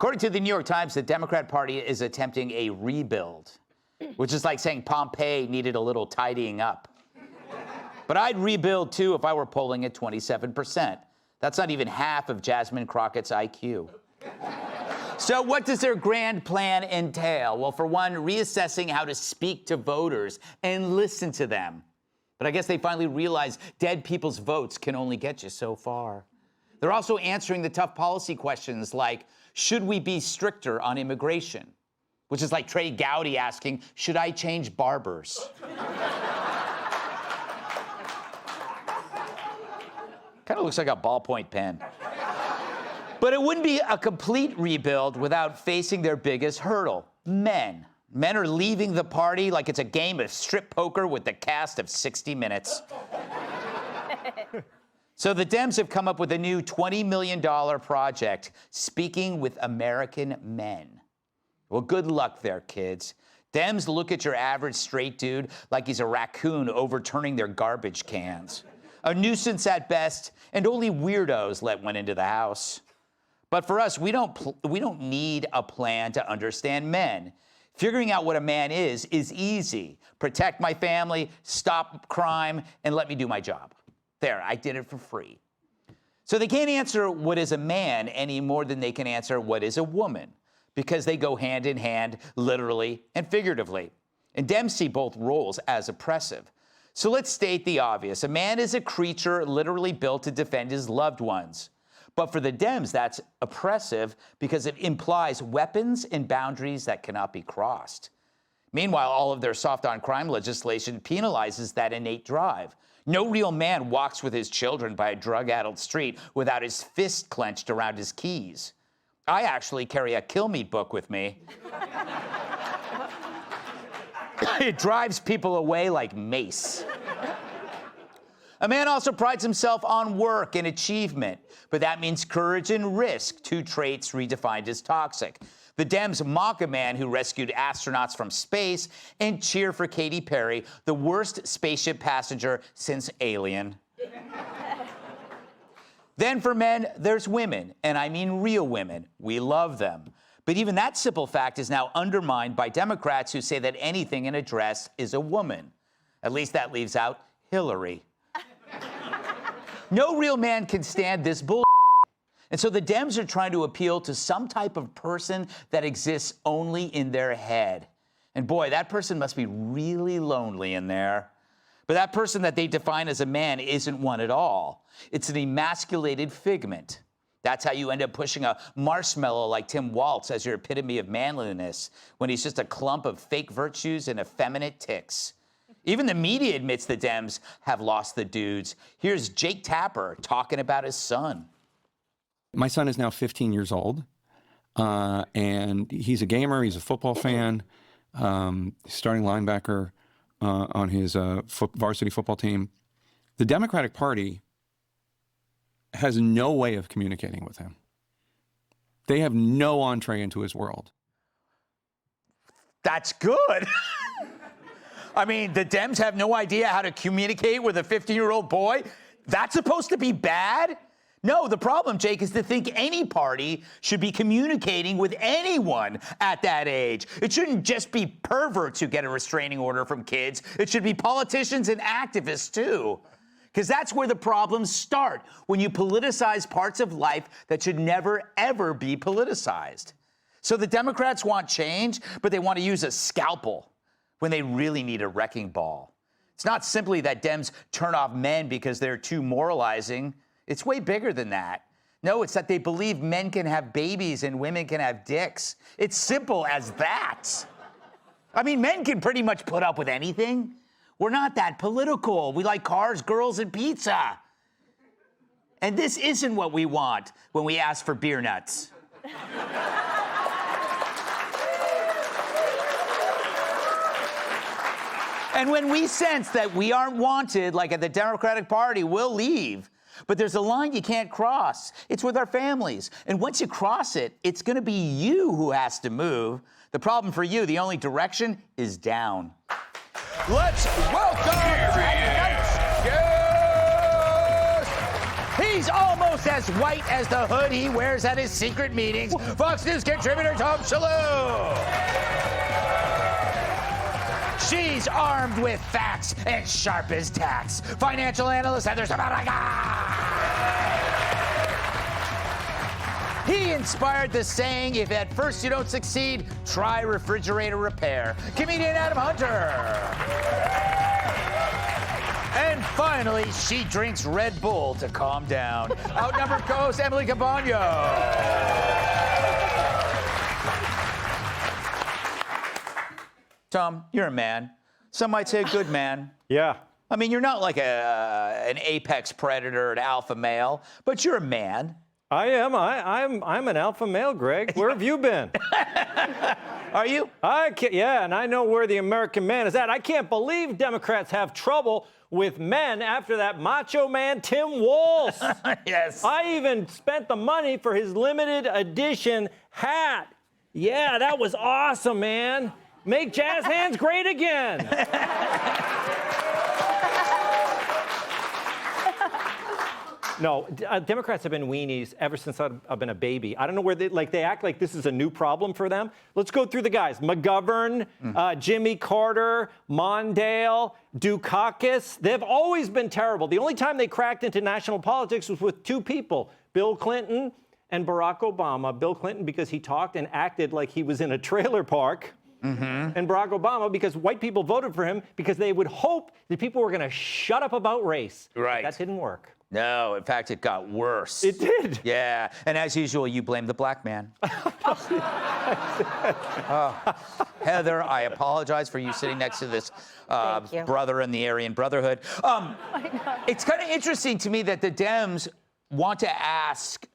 According to the New York Times, the Democrat Party is attempting a rebuild, which is like saying Pompeii needed a little tidying up. But I'd rebuild, too, if I were polling at 27%. That's not even half of Jasmine Crockett's IQ. So what does their grand plan entail? Well, for one, reassessing how to speak to voters and listen to them. But I guess they finally realized dead people's votes can only get you so far. They're also answering the tough policy questions like, should we be stricter on immigration? Which is like Trey Gowdy asking, should I change barbers? Kind of looks like a ballpoint pen. But it wouldn't be a complete rebuild without facing their biggest hurdle, men. Men are leaving the party like it's a game of strip poker with the cast of 60 Minutes. So the Dems have come up with a new $20 million project, Speaking with American Men. Well, good luck there, kids. Dems look at your average straight dude like he's a raccoon overturning their garbage cans. A nuisance at best, and only weirdos let one into the house. But for us, we don't need a plan to understand men. Figuring out what a man is easy. Protect my family, stop crime, and let me do my job. There, I did it for free. So they can't answer what is a man any more than they can answer what is a woman, because they go hand in hand, literally and figuratively. And Dems see both roles as oppressive. So let's state the obvious. A man is a creature literally built to defend his loved ones. But for the Dems, that's oppressive because it implies weapons and boundaries that cannot be crossed. Meanwhile, all of their soft-on-crime legislation penalizes that innate drive. No real man walks with his children by a drug-addled street without his fist clenched around his keys. I actually carry a kill meat book with me. It drives people away like mace. A man also prides himself on work and achievement, but that means courage and risk, two traits redefined as toxic. The Dems mock a man who rescued astronauts from space and cheer for Katy Perry, the worst spaceship passenger since Alien. Then for men, there's women, and I mean real women. We love them. But even that simple fact is now undermined by Democrats who say that anything in a dress is a woman. At least that leaves out Hillary. No real man can stand this bull. And so the Dems are trying to appeal to some type of person that exists only in their head. And boy, that person must be really lonely in there. But that person that they define as a man isn't one at all. It's an emasculated figment. That's how you end up pushing a marshmallow like Tim Waltz as your epitome of manliness, when he's just a clump of fake virtues and effeminate tics. Even the media admits the Dems have lost the dudes. Here's Jake Tapper talking about his son. My son is now 15 years old, and he's a gamer. He's a football fan, starting linebacker on his varsity football team. The Democratic Party has no way of communicating with him. They have no entree into his world. That's good. I mean, the Dems have no idea how to communicate with a 15-year-old boy? That's supposed to be bad? No, the problem, Jake, is to think any party should be communicating with anyone at that age. It shouldn't just be perverts who get a restraining order from kids. It should be politicians and activists, too. Because that's where the problems start, when you politicize parts of life that should never, ever be politicized. So the Democrats want change, but they want to use a scalpel when they really need a wrecking ball. It's not simply that Dems turn off men because they're too moralizing. It's way bigger than that. No, it's that they believe men can have babies and women can have dicks. It's simple as that. I mean, men can pretty much put up with anything. We're not that political. We like cars, girls, and pizza. And this isn't what we want when we ask for beer nuts. And when we sense that we aren't wanted, like at the Democratic Party, we'll leave. But there's a line you can't cross. It's with our families. And once you cross it, it's going to be you who has to move. The problem for you, the only direction, is down. Let's welcome... Yes! He He's almost as white as the hood he wears at his secret meetings. Fox News contributor Tom Shalhoub. She's armed with facts and sharp as tacks. Financial analyst Heather Sabaraga. He inspired the saying, if at first you don't succeed, try refrigerator repair. Comedian Adam Hunter. And finally, she drinks Red Bull to calm down. Outnumbered co-host Emily Cabano. Tom, you're a man. Some might say a good man. Yeah. I mean, you're not like an apex predator, an alpha male, but you're a man. I am. I'm an alpha male, Greg. Where have you been? Are you? Yeah, and I know where the American man is at. I can't believe Democrats have trouble with men after that macho man Tim Walz. Yes. I even spent the money for his limited edition hat. Yeah, that was awesome, man. Make jazz hands great again. No, Democrats have been weenies ever since I've been a baby. I don't know where they act like this is a new problem for them. Let's go through the guys. McGovern, Jimmy Carter, Mondale, Dukakis. They've always been terrible. The only time they cracked into national politics was with two people, Bill Clinton and Barack Obama. Bill Clinton because he talked and acted like he was in a trailer park. And Barack Obama because white people voted for him because they would hope that people were going to shut up about race. Right. That didn't work. No, in fact, it got worse. It did. Yeah, and as usual, you blame the black man. Heather, I apologize for you sitting next to this brother in the Aryan Brotherhood. It's kind of interesting to me that the Dems want to ask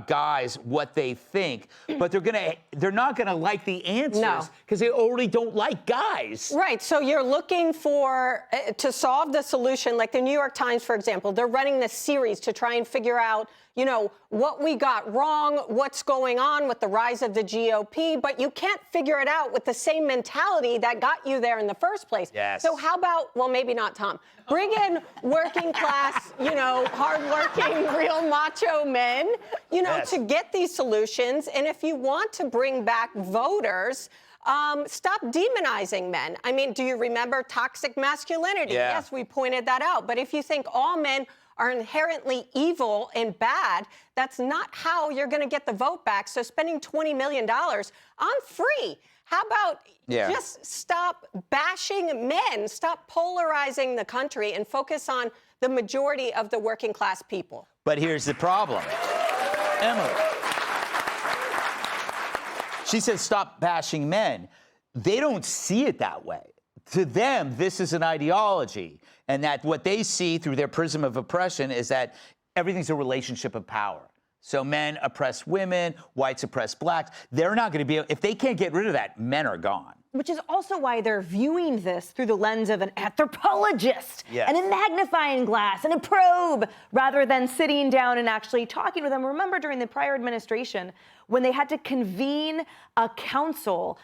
guys what they think, but they're not gonna like the answers because they already don't like guys. Right. So you're looking for to solve the solution, like the New York Times, for example. They're running this series to try and figure out, you know, what we got wrong, what's going on with the rise of the GOP, but you can't figure it out with the same mentality that got you there in the first place. Yes. So how about, well, maybe not Tom, bring in working class, you know, hardworking, real macho men, you know, to get these solutions. And if you want to bring back voters, stop demonizing men. I mean, do you remember toxic masculinity? Yeah. Yes, we pointed that out. But if you think all men are inherently evil and bad, that's not how you're going to get the vote back. So spending $20 million on free. How about just stop bashing men, stop polarizing the country, and focus on the majority of the working class people? But here's the problem. Emily. She says stop bashing men. They don't see it that way. To them, this is an ideology, and that what they see through their prism of oppression is that everything's a relationship of power. So men oppress women, whites oppress blacks. They're not going to be able, if they can't get rid of that, men are gone. Which is also why they're viewing this through the lens of an anthropologist and a magnifying glass and a probe, rather than sitting down and actually talking with them. Remember during the prior administration, when they had to convene a council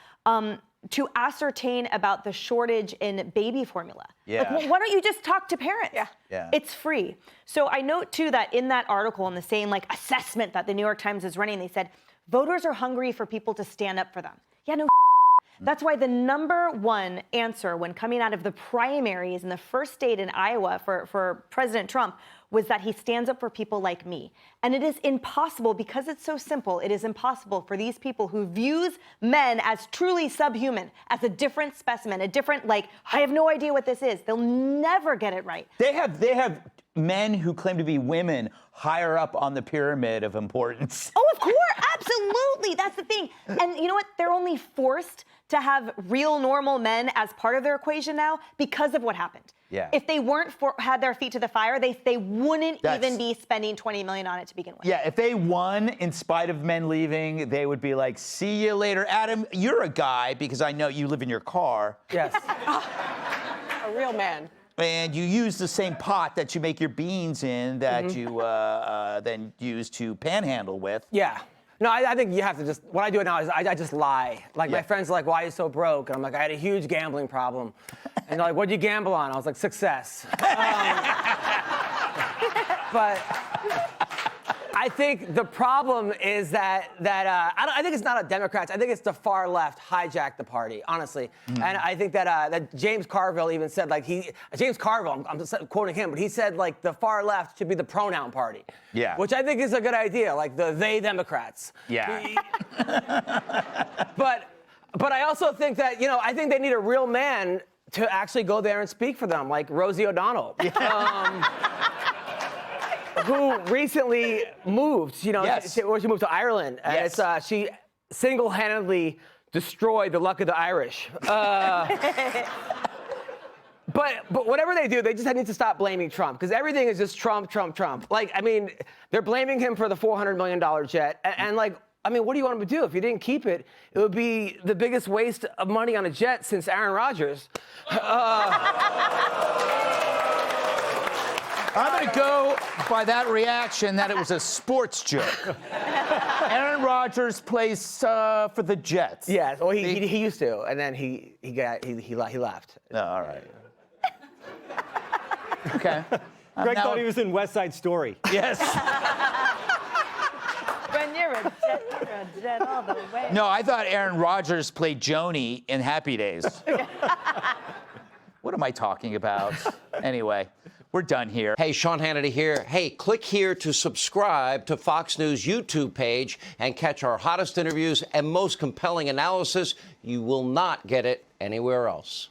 to ascertain about the shortage in baby formula. Like, well, why don't you just talk to parents? It's free. So I note, too, that in that article, in the same assessment that the New York Times is running, they said, voters are hungry for people to stand up for them. Yeah, no. That's why the number one answer when coming out of the primaries in the first state in Iowa for President Trump was that he stands up for people like me. And it is impossible, because it's so simple, it is impossible for these people who views men as truly subhuman, as a different specimen, a different, I have no idea what this is. They'll never get it right. They have men who claim to be women higher up on the pyramid of importance. Oh, of course, absolutely. That's the thing. And you know what? They're only forced to have real normal men as part of their equation now because of what happened. Yeah. If they weren't had their feet to the fire, they wouldn't even be spending $20 million on it to begin with. Yeah, if they won in spite of men leaving, they would be like, see you later. Adam, you're a guy, because I know you live in your car. Yes. A real man. And you use the same pot that you make your beans in that you then use to panhandle with. Yeah. No, I think you have to just, what I do now is I just lie. My friends are like, why are you so broke? And I'm like, I had a huge gambling problem. And they're like, what'd you gamble on? I was like, success. But I think the problem is that I think it's not a Democrats. I think it's the far left hijacked the party, honestly. And I think that James Carville even said, like, James Carville, I'm just quoting him, but he said, like, the far left should be the pronoun party. Yeah. Which I think is a good idea, like the they Democrats. Yeah. But I also think that, I think they need a real man to actually go there and speak for them, like Rosie O'Donnell. Who recently moved, Yes. she moved to Ireland. And Yes. she single-handedly destroyed the luck of the Irish. But whatever they do, they just need to stop blaming Trump, because everything is just Trump, Trump, Trump. Like, I mean, they're blaming him for the $400 million jet. And like, I mean, what do you want him to do? If he didn't keep it, it would be the biggest waste of money on a jet since Aaron Rodgers. I'm going to go by that reaction that it was a sports joke. Aaron Rodgers plays for the Jets. Yeah, well, he used to, and then he left. Oh, all right. Okay. Greg thought he was in West Side Story. Yes. When you're a jet all the way. No, I thought Aaron Rodgers played Joni in Happy Days. What am I talking about? Anyway, we're done here. Hey, Sean Hannity here. Hey, click here to subscribe to Fox News YouTube page and catch our hottest interviews and most compelling analysis. You will not get it anywhere else.